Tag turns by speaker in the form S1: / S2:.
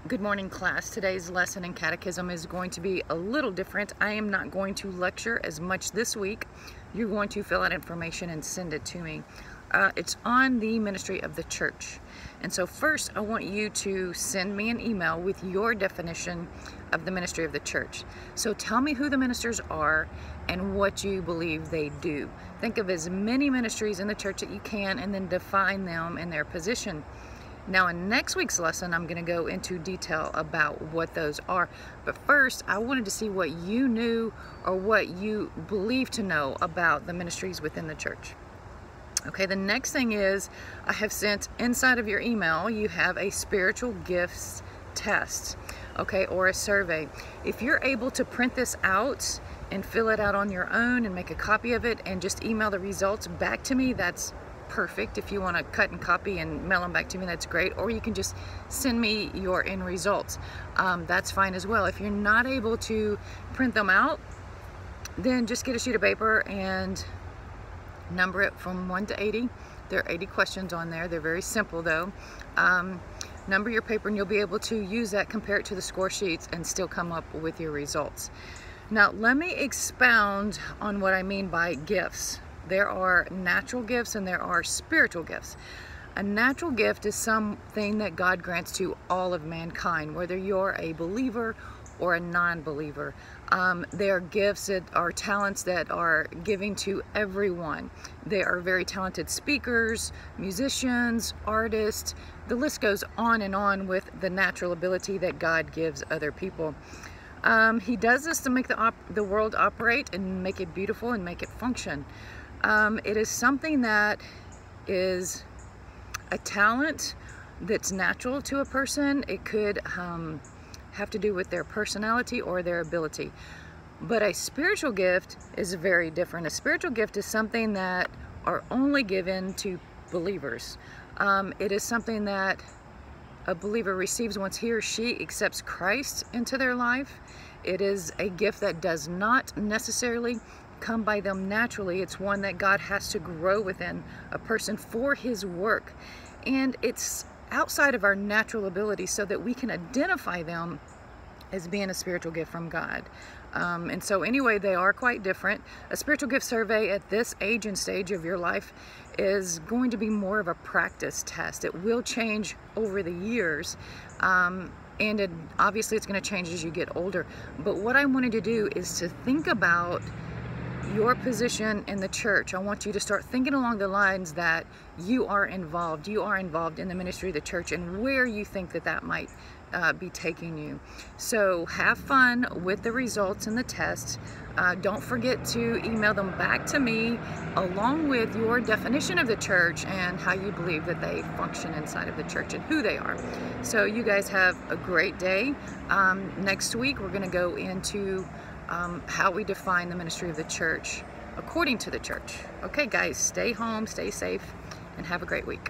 S1: Good morning, class. Today's lesson in Catechism is going to be a little different. I am not going to lecture as much this week. You're going to fill out information and send it to me. It's on the ministry of the church. And so first, I want you to send me an email with your definition of the ministry of the church. So tell me who the ministers are and what you believe they do. Think of as many ministries in the church that you can and then define them and their position. Now in next week's lesson, I'm going to go into detail about what those are. But first, I wanted to see what you knew or what you believe to know about the ministries within the church. Okay, the next thing is I have sent inside of your email, you have a spiritual gifts test, okay, or a survey. If you're able to print this out and fill it out on your own and make a copy of it and just email the results back to me, that's perfect. If you want to cut and copy and mail them back to me, that's great. Or you can just send me your end results. That's fine as well. If you're not able to print them out, then just get a sheet of paper and number it from 1 to 80. There are 80 questions on there. They're very simple though. Number your paper and you'll be able to use that, compare it to the score sheets, and still come up with your results. Now let me expound on what I mean by gifts. There are natural gifts and there are spiritual gifts. A natural gift is something that God grants to all of mankind, whether you're a believer or a non-believer. There are gifts that are talents that are giving to everyone. They are very talented speakers, musicians, artists. The list goes on and on with the natural ability that God gives other people. He does this to make the world operate and make it beautiful and make it function. It is something that is a talent that's natural to a person. It could have to do with their personality or their ability. But a spiritual gift is very different. A spiritual gift is something that are only given to believers. It is something that a believer receives once he or she accepts Christ into their life. It is a gift that does not necessarily come by them naturally. It's one that God has to grow within a person for his work. And it's outside of our natural ability so that we can identify them as being a spiritual gift from God. And so anyway, they are quite different. A spiritual gift survey at this age and stage of your life is going to be more of a practice test. It will change over the years. And obviously it's going to change as you get older. But what I wanted to do is to think about your position in the church. I want you to start thinking along the lines that you are involved in the ministry of the church and where you think that that might be taking you. So have fun with the results and the test. Don't forget to email them back to me along with your definition of the church and how you believe that they function inside of the church and who they are. So you guys have a great day. Next week we're going to go into how we define the ministry of the church according to the church. Okay guys, stay home, stay safe, and have a great week.